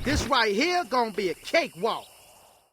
This right here gonna be a cakewalk.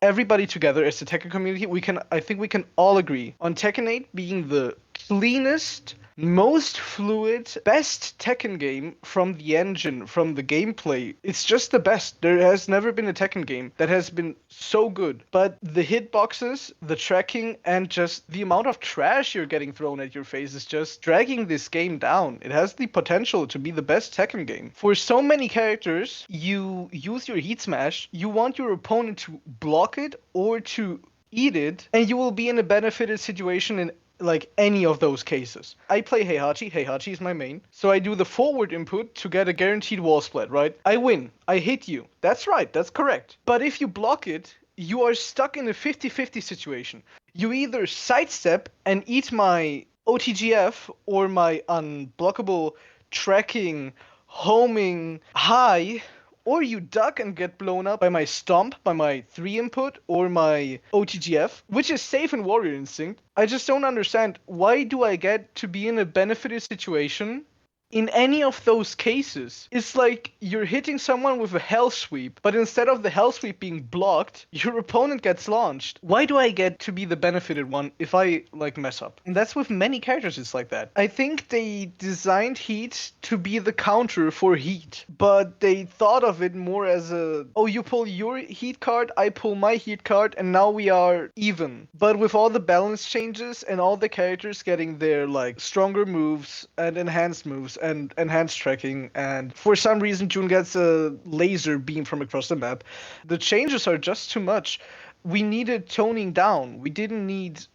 Everybody together as the Tekken community, I think we can all agree on Tekken 8 being the cleanest, most fluid, best Tekken game from the engine, from the gameplay. It's just the best. There has never been a Tekken game that has been so good. But the hitboxes, the tracking, and just the amount of trash you're getting thrown at your face is just dragging this game down. It has the potential to be the best Tekken game. For so many characters, you use your heat smash, you want your opponent to block it or to eat it, and you will be in a benefited situation in like any of those cases. I play Heihachi. Heihachi is my main. So I do the forward input to get a guaranteed wall split, right? I win. I hit you. That's right. That's correct. But if you block it, you are stuck in a 50-50 situation. You either sidestep and eat my OTGF or my unblockable tracking, homing high, or you duck and get blown up by my stomp, by my 3 input, or my OTGF, which is safe in Warrior Instinct. I just don't understand, why do I get to be in a benefited situation in any of those cases? It's like you're hitting someone with a hell sweep, but instead of the hell sweep being blocked, your opponent gets launched. Why do I get to be the benefited one if I like mess up? And that's with many characters, it's like that. I think they designed Heat to be the counter for Heat, but they thought of it more as a, oh, you pull your Heat card, I pull my Heat card, and now we are even. But with all the balance changes and all the characters getting their like stronger moves and enhanced moves and enhanced tracking, and for some reason June gets a laser beam from across the map, the changes are just too much. We needed toning down. We didn't need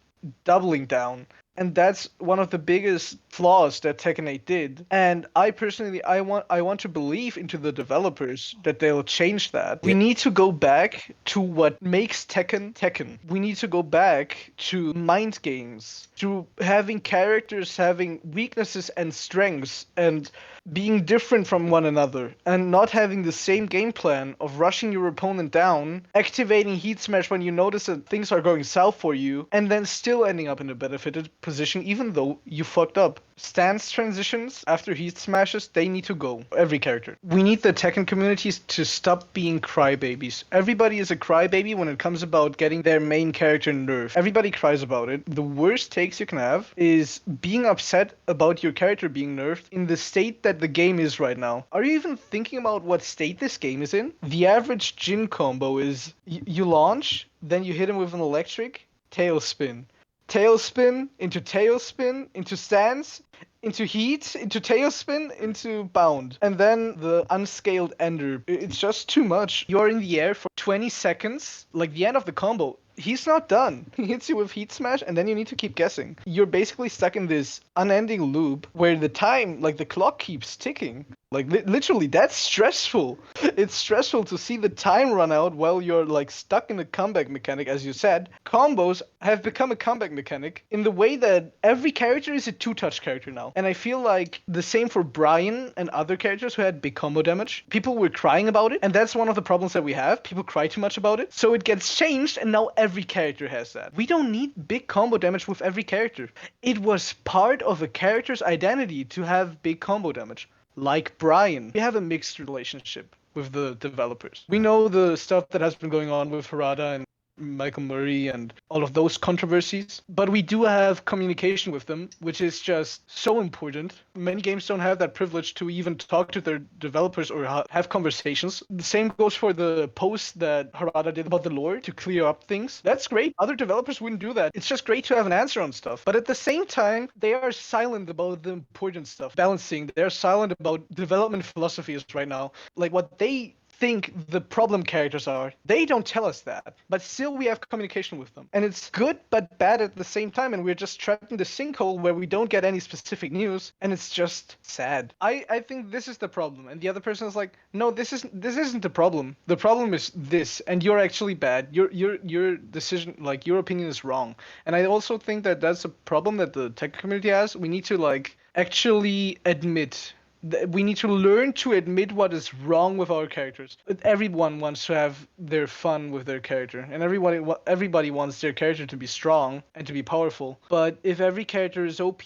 doubling down. And that's one of the biggest flaws that Tekken 8 did. And I personally, I want to believe into the developers that they'll change that. We need to go back to what makes Tekken Tekken. We need to go back to mind games, to having characters having weaknesses and strengths and being different from one another, and not having the same game plan of rushing your opponent down, activating Heat Smash when you notice that things are going south for you, and then still ending up in a benefited position even though you fucked up. Stance transitions after Heat Smashes, they need to go. Every character. We need the Tekken communities to stop being crybabies. Everybody is a crybaby when it comes about getting their main character nerfed. Everybody cries about it. The worst takes you can have is being upset about your character being nerfed in the state that the game is right now. Are you even thinking about what state this game is in? The average Jin combo is you launch, then you hit him with an electric, tailspin. Tailspin, into stance, into heat, into tailspin, into bound. And then the unscaled ender. It's just too much. You're in the air for 20 seconds, like the end of the combo. He's not done. He hits you with Heat Smash, and then you need to keep guessing. You're basically stuck in this unending loop where the time, like the clock keeps ticking. Like, literally, that's stressful. It's stressful to see the time run out while you're, like, stuck in a comeback mechanic, as you said. Combos have become a comeback mechanic in the way that every character is a two-touch character now. And I feel like the same for Brian and other characters who had big combo damage. People were crying about it, and that's one of the problems that we have. People cry too much about it. So it gets changed, and now every character has that. We don't need big combo damage with every character. It was part of a character's identity to have big combo damage. Like Brian. We have a mixed relationship with the developers. We know the stuff that has been going on with Harada and Michael Murray and all of those controversies, but we do have communication with them, which is just so important. Many games don't have that privilege to even talk to their developers or have conversations. The same goes for the post that Harada did about the lore to clear up things. That's great. Other developers wouldn't do that. It's just great to have an answer on stuff. But at the same time, they are silent about the important stuff. Balancing. They're silent about development philosophies right now. Like what they think the problem characters are. They don't tell us that, but still we have communication with them. And it's good but bad at the same time, and we're just trapped in the sinkhole where we don't get any specific news, and it's just sad. I think this is the problem, and the other person is like, no, this isn't the problem. The problem is this, and you're actually bad. Your decision, like your opinion is wrong. And I also think that that's a problem that the tech community has. We need to like actually admit We need to learn to admit what is wrong with our characters. Everyone wants to have their fun with their character, and everybody wants their character to be strong and to be powerful. But if every character is OP,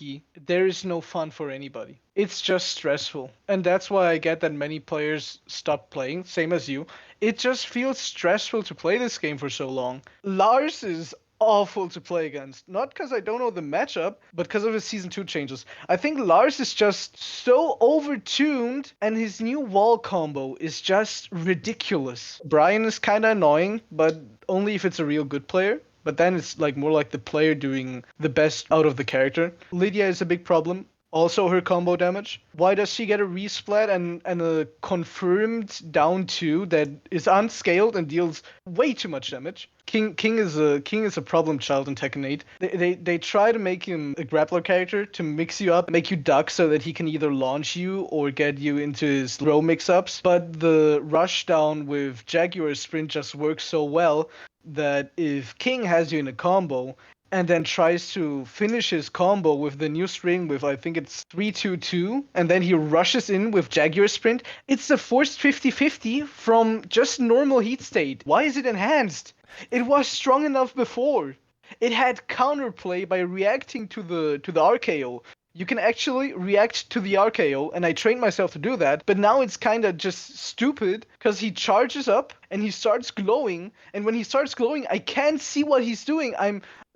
there is no fun for anybody. It's just stressful, and that's why I get that many players stop playing. Same as you. It just feels stressful to play this game for so long. Lars is awful to play against. Not because I don't know the matchup, but because of his season 2 changes. I think Lars is just so overtuned, and his new wall combo is just ridiculous. Brian is kind of annoying, but only if it's a real good player. But then it's like more like the player doing the best out of the character. Lydia is a big problem. Also, her combo damage. Why does she get a resplat and a confirmed down 2 that is unscaled and deals way too much damage? King is a problem child in Tekken 8. They try to make him a grappler character to mix you up, make you duck so that he can either launch you or get you into his throw mix-ups. But the rush down with Jaguar Sprint just works so well that if King has you in a combo and then tries to finish his combo with the new string with, I think it's 3-2-2, and then he rushes in with Jaguar Sprint, it's a forced 50-50 from just normal heat state. Why is it enhanced? It was strong enough before. It had counterplay by reacting to the RKO. You can actually react to the RKO, and I trained myself to do that, but now it's kind of just stupid, because he charges up, and he starts glowing, and when he starts glowing, I can't see what he's doing.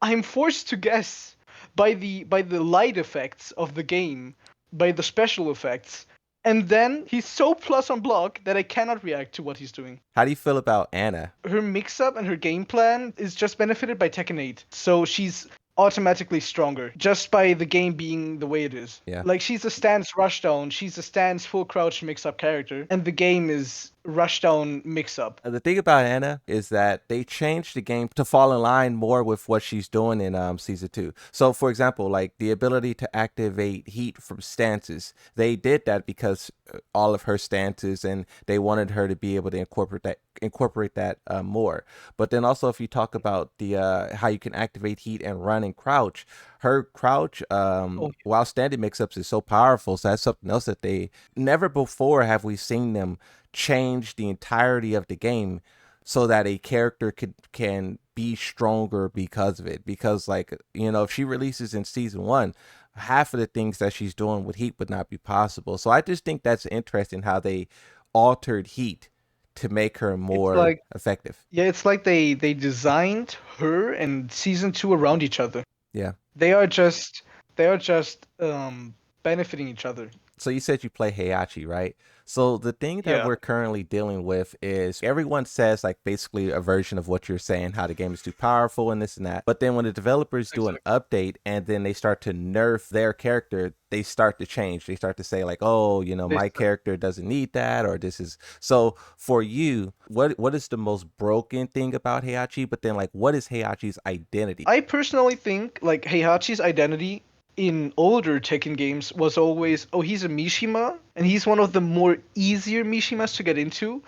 I'm forced to guess by the light effects of the game, by the special effects, and then he's so plus on block that I cannot react to what he's doing. How do you feel about Anna? Her mix-up and her game plan is just benefited by Tekken 8. So she's automatically stronger just by the game being the way it is. Yeah. Like, she's a stance rushdown, she's a stance full crouch mix-up character, and the game is rushdown mix-up. The thing about Anna is that they changed the game to fall in line more with what she's doing in season 2. So, for example, like the ability to activate heat from stances, they did that because all of her stances, and they wanted her to be able to incorporate that more. But then also, if you talk about the how you can activate heat and run and crouch, her crouch while standing mix-ups is so powerful. So that's something else that they never before have we seen them change the entirety of the game so that a character can be stronger because of it. Because, like, you know, if she releases in season 1, half of the things that she's doing with heat would not be possible. So I just think that's interesting how they altered heat to make her more effective. Yeah, it's like they designed her and season 2 around each other. Yeah. They are just benefiting each other. So you said you play Heihachi, right? So the thing that we're currently dealing with is everyone says like basically a version of what you're saying, how the game is too powerful and this and that. But then when the developers do an update and then they start to nerf their character, they start to change. They start to say like, oh, you know, my character doesn't need that, or this is. So for you, what is the most broken thing about Heihachi? But then like, what is Heihachi's identity? I personally think like Heihachi's identity in older Tekken games was always, oh, he's a Mishima, and he's one of the more easier Mishimas to get into,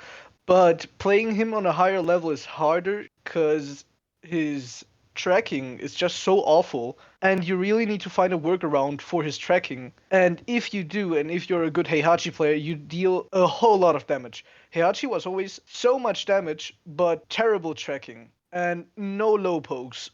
but playing him on a higher level is harder because his tracking is just so awful, and you really need to find a workaround for his tracking. And if you do, and if you're a good Heihachi player, you deal a whole lot of damage. Heihachi was always so much damage, but terrible tracking, and no low pokes.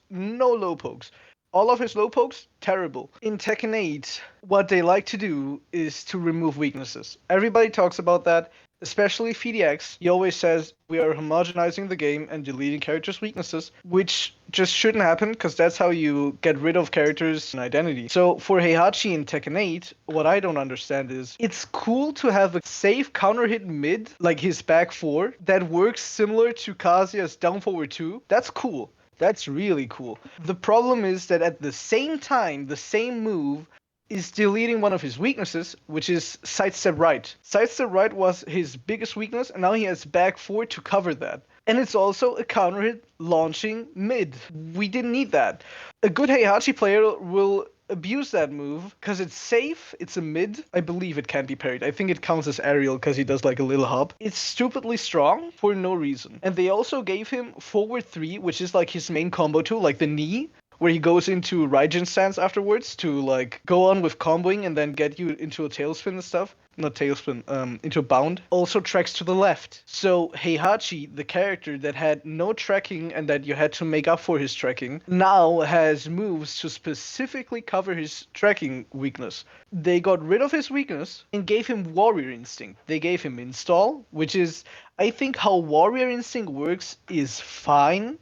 All of his low pokes, terrible. In Tekken 8, what they like to do is to remove weaknesses. Everybody talks about that, especially FDX. He always says, we are homogenizing the game and deleting characters' weaknesses, which just shouldn't happen, because that's how you get rid of characters and identity. So for Heihachi in Tekken 8, what I don't understand is, it's cool to have a safe counter hit mid, like his back 4, that works similar to Kazuya's down forward 2. That's cool. That's really cool. The problem is that at the same time, the same move is deleting one of his weaknesses, which is sidestep right. Sidestep right was his biggest weakness, and now he has back 4 to cover that. And it's also a counter hit launching mid. We didn't need that. A good Heihachi player will abuse that move because it's safe, it's a mid. I believe it can be parried. I think it counts as aerial because he does like a little hop. It's stupidly strong for no reason. And they also gave him forward 3, which is like his main combo tool, like the knee, where he goes into Raijin stance afterwards to like go on with comboing and then get you into a tailspin and stuff. Not tailspin, into a bound. Also tracks to the left. So Heihachi, the character that had no tracking and that you had to make up for his tracking, now has moves to specifically cover his tracking weakness. They got rid of his weakness and gave him Warrior Instinct. They gave him Install, which is, I think, how Warrior Instinct works is fine.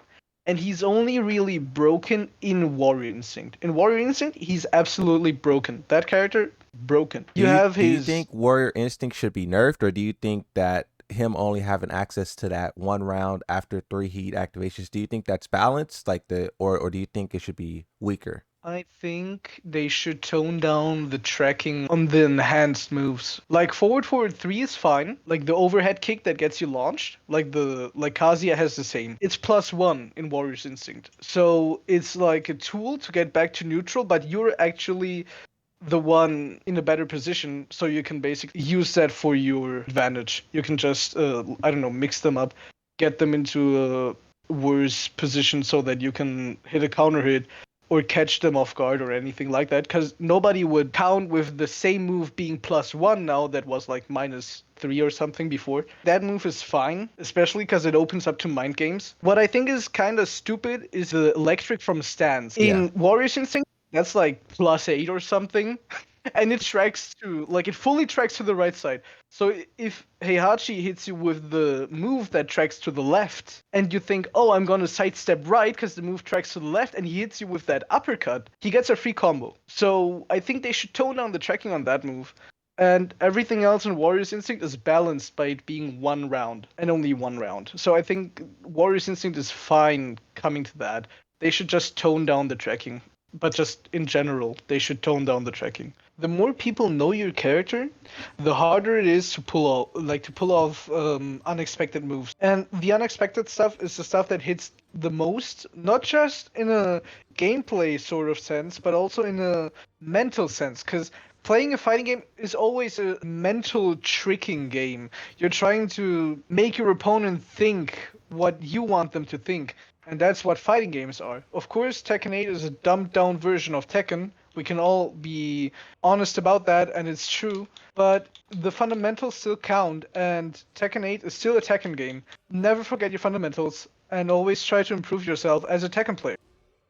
And he's only really broken in Warrior Instinct. In Warrior Instinct, he's absolutely broken. That character, broken. Do you think Warrior Instinct should be nerfed, or do you think that him only having access to that one round after 3 heat activations, do you think that's balanced, like or do you think it should be weaker? I think they should tone down the tracking on the enhanced moves. Like forward 3 is fine. Like the overhead kick that gets you launched. Like Kazuya has the same. It's +1 in Warrior's Instinct. So it's like a tool to get back to neutral, but you're actually the one in a better position, so you can basically use that for your advantage. You can just I don't know, mix them up, get them into a worse position so that you can hit a counter hit or catch them off guard or anything like that, because nobody would count with the same move being +1 now that was like -3 or something before. That move is fine, especially because it opens up to mind games. What I think is kind of stupid is the electric from stance. In Warrior's Instinct, that's like +8 or something. And it tracks to, like, it fully tracks to the right side. So if Heihachi hits you with the move that tracks to the left, and you think, oh, I'm gonna sidestep right because the move tracks to the left, and he hits you with that uppercut, he gets a free combo. So I think they should tone down the tracking on that move. And everything else in Warrior's Instinct is balanced by it being 1 round, and only 1 round. So I think Warrior's Instinct is fine coming to that. They should just tone down the tracking. But just in general, they should tone down the tracking. The more people know your character, the harder it is to pull off unexpected moves. And the unexpected stuff is the stuff that hits the most, not just in a gameplay sort of sense, but also in a mental sense. Because playing a fighting game is always a mental tricking game. You're trying to make your opponent think what you want them to think. And that's what fighting games are. Of course, Tekken 8 is a dumbed down version of Tekken. We can all be honest about that, and it's true. But the fundamentals still count, and Tekken 8 is still a Tekken game. Never forget your fundamentals, and always try to improve yourself as a Tekken player.